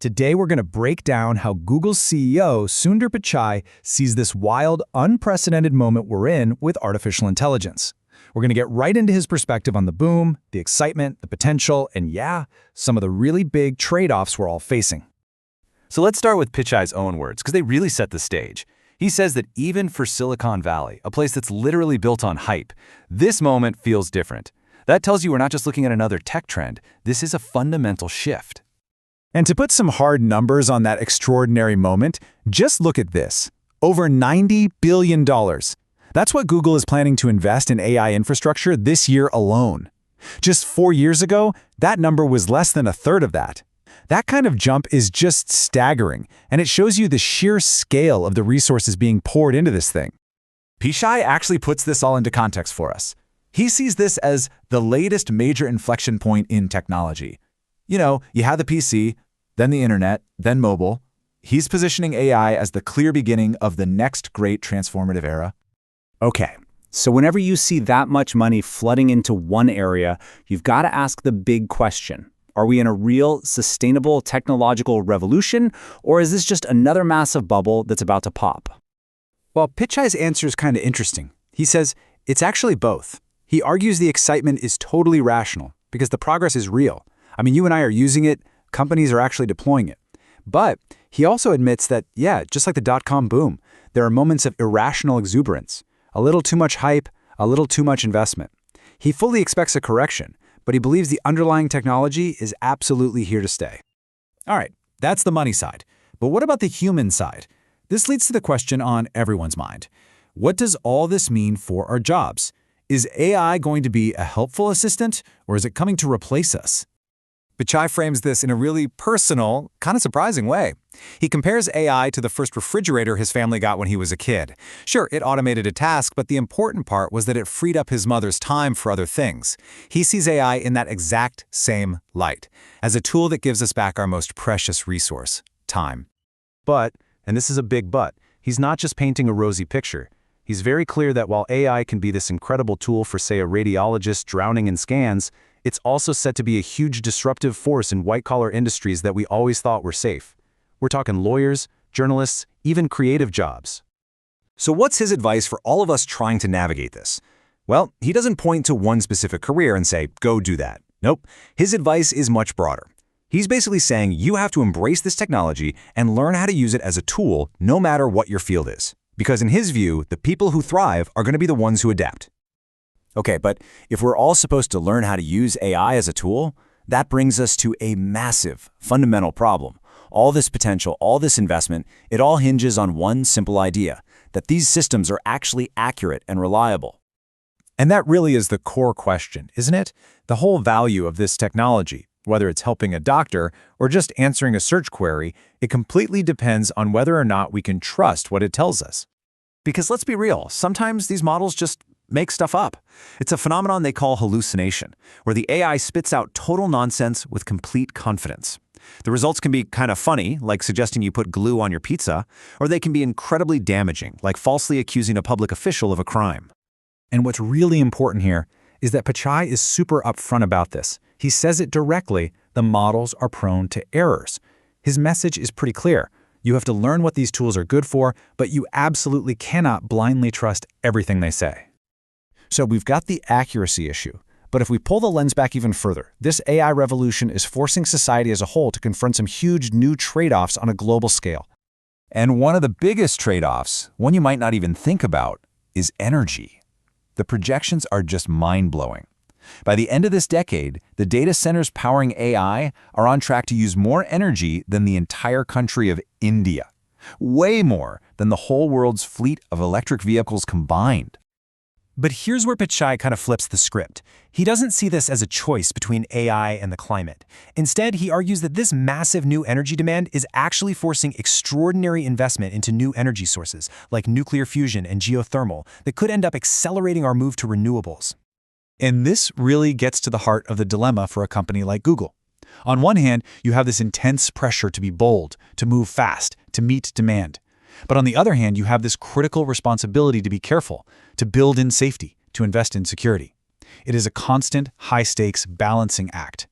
Today we're going to break down how Google's CEO Sundar Pichai sees this wild, unprecedented moment we're in with artificial intelligence. We're going to get right into his perspective on the boom, the excitement, the potential, and yeah, some of the really big trade-offs we're all facing. So let's start with Pichai's own words, because they really set the stage. He says that even for Silicon Valley, a place that's literally built on hype, this moment feels different. That tells you we're not just looking at another tech trend. This is a fundamental shift. And to put some hard numbers on that extraordinary moment, just look at this. Over $90 billion. That's what Google is planning to invest in AI infrastructure this year alone. Just 4 years ago, that number was less than a third of that. That kind of jump is just staggering, and it shows you the sheer scale of the resources being poured into this thing. Pichai actually puts this all into context for us. He sees this as the latest major inflection point in technology. You have the PC, then the internet, then mobile. He's positioning AI as the clear beginning of the next great transformative era. Okay, so whenever you see that much money flooding into one area, you've got to ask the big question. Are we in a real, sustainable technological revolution, or is this just another massive bubble that's about to pop? Well, Pichai's answer is kind of interesting. He says it's actually both. He argues the excitement is totally rational because the progress is real. I mean, you and I are using it, companies are actually deploying it. But he also admits that, just like the dot-com boom, there are moments of irrational exuberance, a little too much hype, a little too much investment. He fully expects a correction, but he believes the underlying technology is absolutely here to stay. All right, that's the money side. But what about the human side? This leads to the question on everyone's mind. What does all this mean for our jobs? Is AI going to be a helpful assistant, or is it coming to replace us? Pichai frames this in a really personal, kind of surprising way. He compares AI to the first refrigerator his family got when he was a kid. Sure, it automated a task, but the important part was that it freed up his mother's time for other things. He sees AI in that exact same light, as a tool that gives us back our most precious resource, time. But, and this is a big but, he's not just painting a rosy picture. He's very clear that while AI can be this incredible tool for, say, a radiologist drowning in scans, it's also set to be a huge disruptive force in white-collar industries that we always thought were safe. We're talking lawyers, journalists, even creative jobs. So what's his advice for all of us trying to navigate this? Well, he doesn't point to one specific career and say, go do that. Nope. His advice is much broader. He's basically saying you have to embrace this technology and learn how to use it as a tool no matter what your field is. Because in his view, the people who thrive are going to be the ones who adapt. Okay, but if we're all supposed to learn how to use AI as a tool, that brings us to a massive, fundamental problem. All this potential, all this investment, it all hinges on one simple idea, that these systems are actually accurate and reliable. And that really is the core question, isn't it? The whole value of this technology, whether it's helping a doctor or just answering a search query, it completely depends on whether or not we can trust what it tells us. Because let's be real, sometimes these models just make stuff up. It's a phenomenon they call hallucination, where the AI spits out total nonsense with complete confidence. The results can be kind of funny, like suggesting you put glue on your pizza, or they can be incredibly damaging, like falsely accusing a public official of a crime. And what's really important here is that Pichai is super upfront about this. He says it directly, the models are prone to errors. His message is pretty clear. You have to learn what these tools are good for, but you absolutely cannot blindly trust everything they say. So we've got the accuracy issue. But if we pull the lens back even further, this AI revolution is forcing society as a whole to confront some huge new trade-offs on a global scale. And one of the biggest trade-offs, one you might not even think about, is energy. The projections are just mind-blowing. By the end of this decade, the data centers powering AI are on track to use more energy than the entire country of India. Way more than the whole world's fleet of electric vehicles combined. But here's where Pichai kind of flips the script. He doesn't see this as a choice between AI and the climate. Instead, he argues that this massive new energy demand is actually forcing extraordinary investment into new energy sources, like nuclear fusion and geothermal, that could end up accelerating our move to renewables. And this really gets to the heart of the dilemma for a company like Google. On one hand, you have this intense pressure to be bold, to move fast, to meet demand. But on the other hand, you have this critical responsibility to be careful, to build in safety, to invest in security. It is a constant, high-stakes balancing act.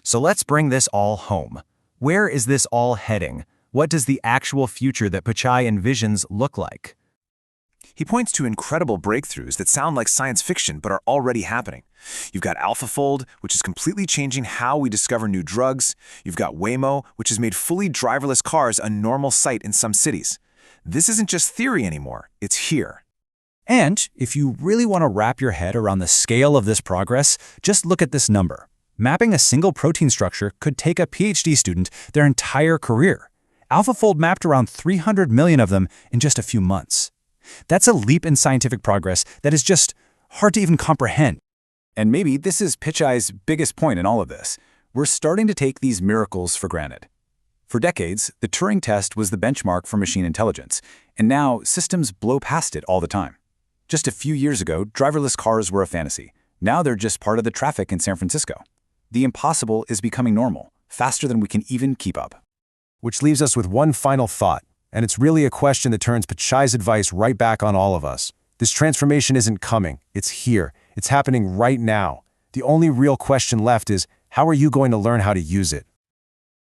So let's bring this all home. Where is this all heading? What does the actual future that Pichai envisions look like? He points to incredible breakthroughs that sound like science fiction but are already happening. You've got AlphaFold, which is completely changing how we discover new drugs. You've got Waymo, which has made fully driverless cars a normal sight in some cities. This isn't just theory anymore, it's here. And if you really want to wrap your head around the scale of this progress, just look at this number. Mapping a single protein structure could take a PhD student their entire career. AlphaFold mapped around 300 million of them in just a few months. That's a leap in scientific progress that is just hard to even comprehend. And maybe this is Pichai's biggest point in all of this. We're starting to take these miracles for granted. For decades, the Turing test was the benchmark for machine intelligence, and now systems blow past it all the time. Just a few years ago, driverless cars were a fantasy. Now they're just part of the traffic in San Francisco. The impossible is becoming normal, faster than we can even keep up. Which leaves us with one final thought, and it's really a question that turns Pichai's advice right back on all of us. This transformation isn't coming, it's here. It's happening right now. The only real question left is, how are you going to learn how to use it?